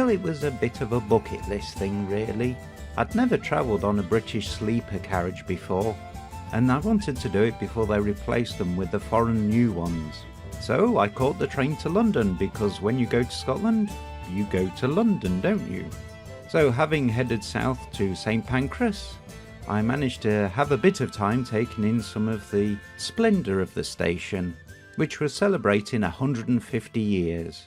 Well, it was a bit of a bucket list thing really. I'd never travelled on a British sleeper carriage before, and I wanted to do it before they replaced them with the foreign new ones. So I caught the train to London, because when you go to Scotland, you go to London, don't you? So having headed south to St Pancras, I managed to have a bit of time taking in some of the splendour of the station, which was celebrating 150 years.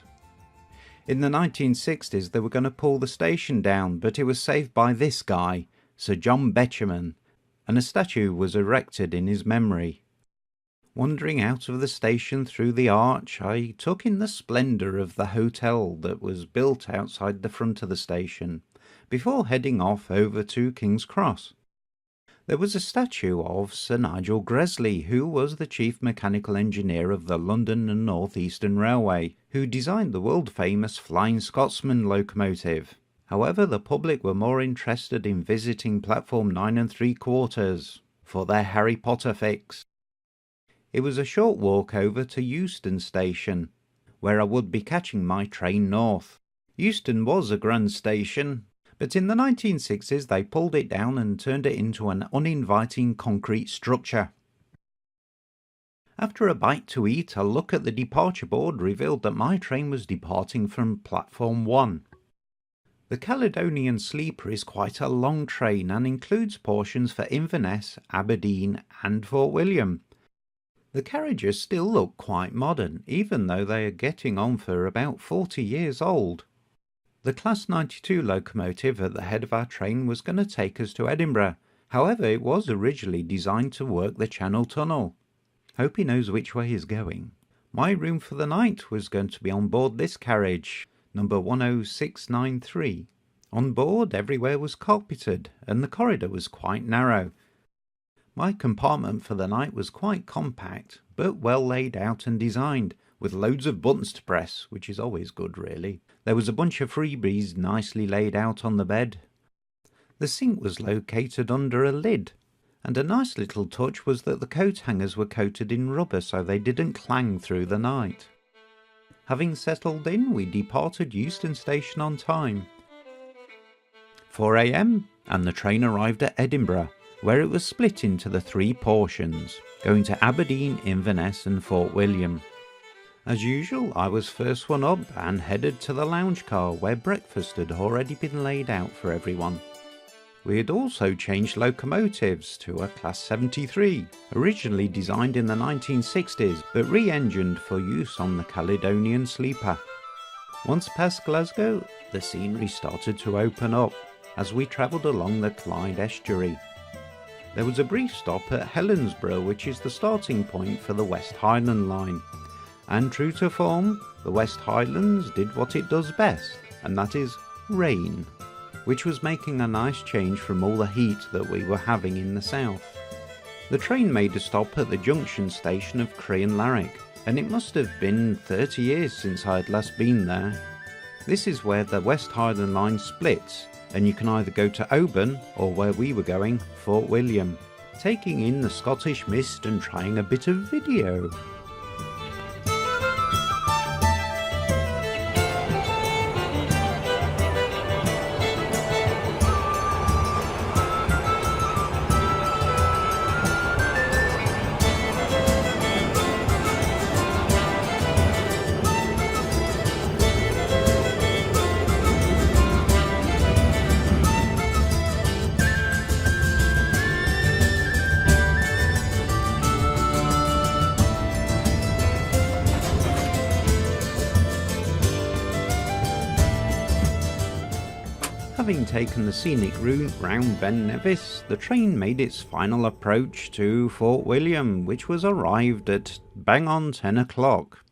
In the 1960s they were going to pull the station down, but it was saved by this guy, Sir John Betjeman, and a statue was erected in his memory. Wandering out of the station through the arch, I took in the splendour of the hotel that was built outside the front of the station, before heading off over to King's Cross. There was a statue of Sir Nigel Gresley, who was the chief mechanical engineer of the London and North Eastern Railway, who designed the world-famous Flying Scotsman locomotive. However, the public were more interested in visiting platform 9 3/4 for their Harry Potter fix. It was a short walk over to Euston Station, where I would be catching my train north. Euston was a grand station, but in the 1960s they pulled it down and turned it into an uninviting concrete structure. After a bite to eat, a look at the departure board revealed that my train was departing from platform 1. The Caledonian Sleeper is quite a long train and includes portions for Inverness, Aberdeen and Fort William. The carriages still look quite modern, even though they are getting on for about 40 years old. The Class 92 locomotive at the head of our train was going to take us to Edinburgh. However, it was originally designed to work the Channel Tunnel. Hope he knows which way he's going. My room for the night was going to be on board this carriage, number 10693. On board, everywhere was carpeted, and the corridor was quite narrow. My compartment for the night was quite compact, but well laid out and designed, with loads of buttons to press, which is always good really. There was a bunch of freebies nicely laid out on the bed. The sink was located under a lid, and a nice little touch was that the coat hangers were coated in rubber so they didn't clang through the night. Having settled in, we departed Euston Station on time. 4 AM, and the train arrived at Edinburgh, where it was split into the 3 portions, going to Aberdeen, Inverness and Fort William. As usual, I was first one up and headed to the lounge car where breakfast had already been laid out for everyone. We had also changed locomotives to a Class 73, originally designed in the 1960s but re-engined for use on the Caledonian Sleeper. Once past Glasgow, the scenery started to open up as we travelled along the Clyde estuary. There was a brief stop at Helensburgh, which is the starting point for the West Highland line. And true to form, the West Highlands did what it does best, and that is rain, which was making a nice change from all the heat that we were having in the south. The train made a stop at the junction station of Crean-Larrick, and it must have been 30 years since I had last been there. This is where the West Highland line splits, and you can either go to Oban, or where we were going, Fort William, taking in the Scottish mist and trying a bit of video. Having taken the scenic route round Ben Nevis, the train made its final approach to Fort William, which was arrived at bang on 10 o'clock.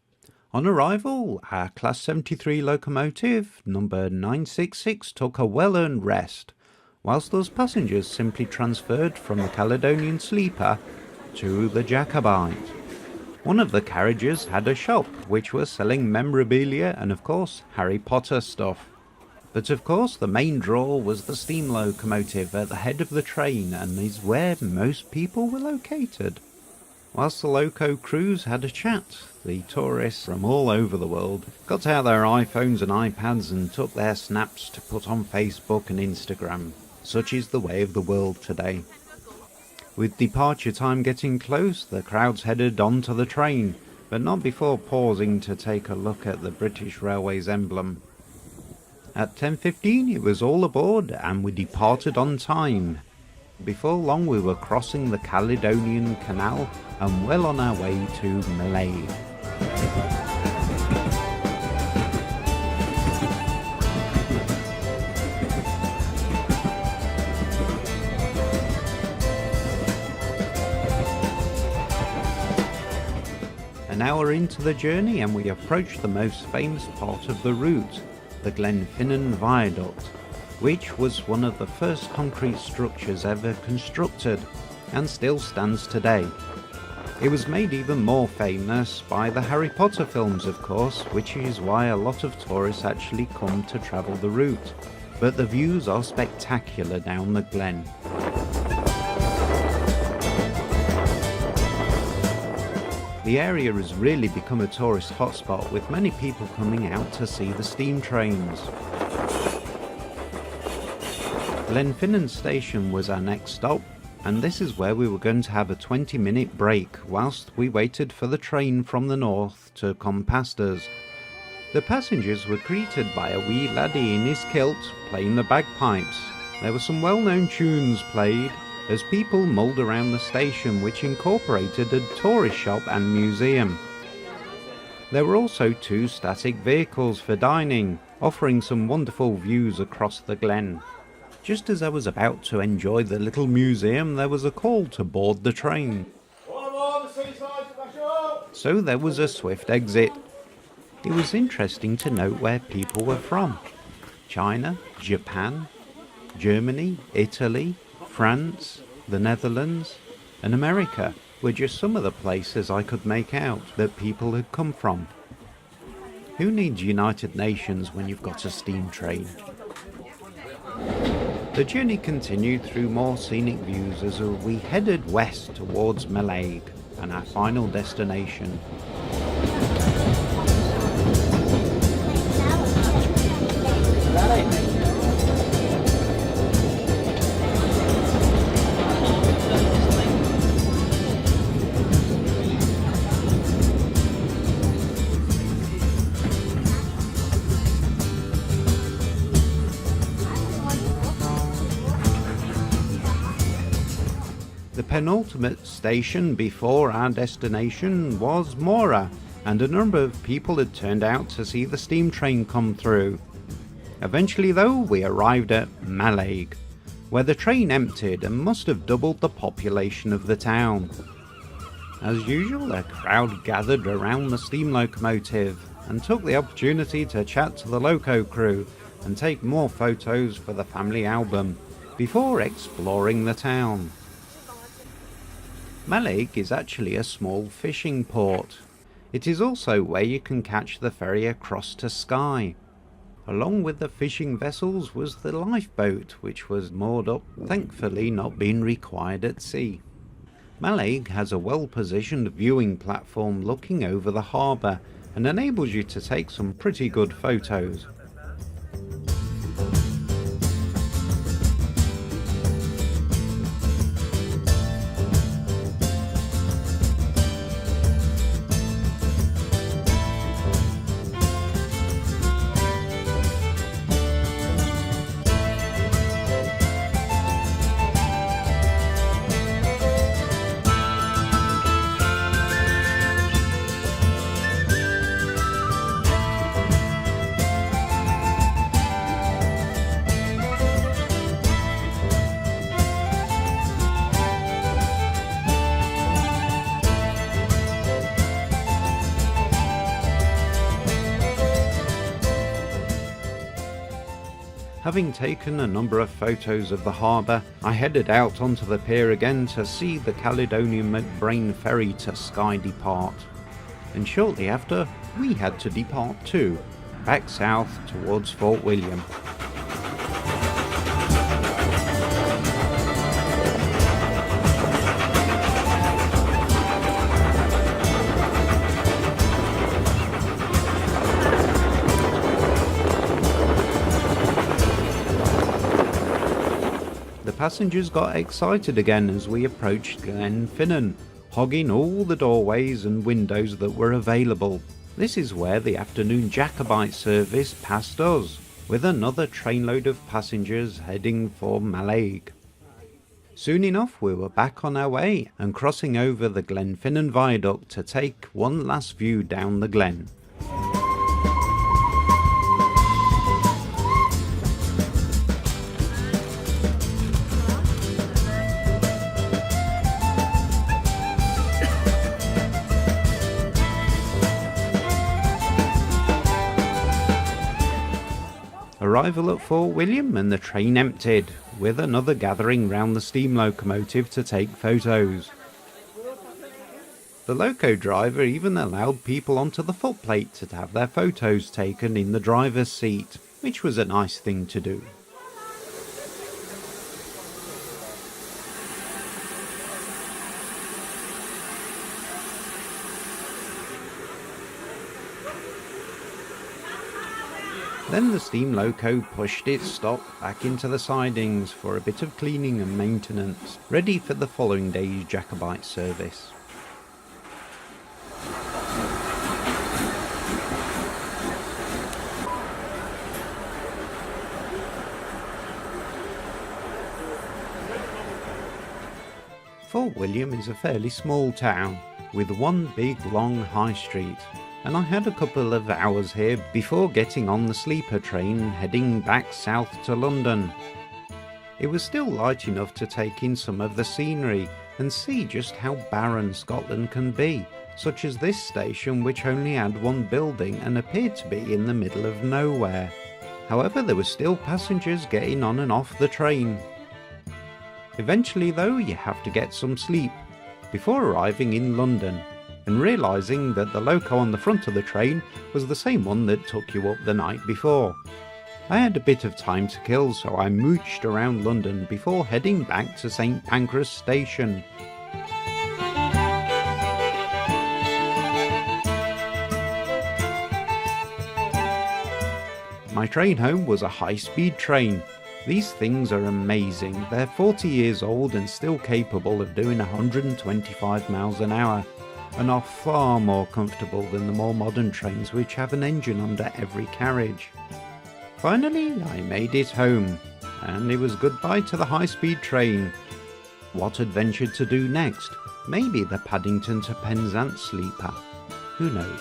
On arrival, our Class 73 locomotive, number 966, took a well-earned rest, whilst those passengers simply transferred from the Caledonian Sleeper to the Jacobite. One of the carriages had a shop, which was selling memorabilia and of course Harry Potter stuff. But of course the main draw was the steam locomotive at the head of the train, and is where most people were located. Whilst the loco crews had a chat, the tourists from all over the world got out their iPhones and iPads and took their snaps to put on Facebook and Instagram. Such is the way of the world today. With departure time getting close, the crowds headed onto the train, but not before pausing to take a look at the British Railways emblem. At 10:15 it was all aboard and we departed on time. Before long we were crossing the Caledonian Canal and well on our way to Mallaig. An hour into the journey and we approached the most famous part of the route, the Glenfinnan Viaduct, which was one of the first concrete structures ever constructed and still stands today. It was made even more famous by the Harry Potter films, of course, which is why a lot of tourists actually come to travel the route. But the views are spectacular down the glen. The area has really become a tourist hotspot, with many people coming out to see the steam trains. Glenfinnan Station was our next stop, and this is where we were going to have a 20-minute break whilst we waited for the train from the north to come past us. The passengers were greeted by a wee laddie in his kilt playing the bagpipes. There were some well-known tunes played as people mulled around the station, which incorporated a tourist shop and museum. There were also 2 static vehicles for dining, offering some wonderful views across the glen. Just as I was about to enjoy the little museum, there was a call to board the train. So there was a swift exit. It was interesting to note where people were from. China, Japan, Germany, Italy, France, the Netherlands, and America were just some of the places I could make out that people had come from. Who needs United Nations when you've got a steam train? The journey continued through more scenic views as we headed west towards Mallaig and our final destination. The penultimate station before our destination was Mora, and a number of people had turned out to see the steam train come through. Eventually though, we arrived at Mallaig, where the train emptied and must have doubled the population of the town. As usual, a crowd gathered around the steam locomotive and took the opportunity to chat to the loco crew and take more photos for the family album before exploring the town. Mallaig is actually a small fishing port. It is also where you can catch the ferry across to Skye. Along with the fishing vessels was the lifeboat, which was moored up, thankfully not being required at sea. Mallaig has a well-positioned viewing platform looking over the harbour and enables you to take some pretty good photos. Having taken a number of photos of the harbour, I headed out onto the pier again to see the Caledonian McBrain ferry to Skye depart. And shortly after, we had to depart too, back south towards Fort William. passengers got excited again as we approached Glenfinnan, hogging all the doorways and windows that were available. This is where the afternoon Jacobite service passed us, with another trainload of passengers heading for Mallaig. Soon enough we were back on our way and crossing over the Glenfinnan viaduct to take one last view down the glen. Arrival at Fort William and the train emptied, with another gathering round the steam locomotive to take photos. The loco driver even allowed people onto the footplate to have their photos taken in the driver's seat, which was a nice thing to do. Then the steam loco pushed its stock back into the sidings for a bit of cleaning and maintenance, ready for the following day's Jacobite service. Fort William is a fairly small town, with one big long high street, and I had a couple of hours here before getting on the sleeper train heading back south to London. It was still light enough to take in some of the scenery and see just how barren Scotland can be, such as this station, which only had one building and appeared to be in the middle of nowhere. However, there were still passengers getting on and off the train. Eventually though, you have to get some sleep before arriving in London, and realising that the loco on the front of the train was the same one that took you up the night before. I had a bit of time to kill, so I mooched around London before heading back to St Pancras station. My train home was a high-speed train. These things are amazing. They're 40 years old and still capable of doing 125 miles an hour. And are far more comfortable than the more modern trains which have an engine under every carriage. Finally, I made it home, and it was goodbye to the high-speed train. What adventure to do next? Maybe the Paddington to Penzance sleeper. Who knows?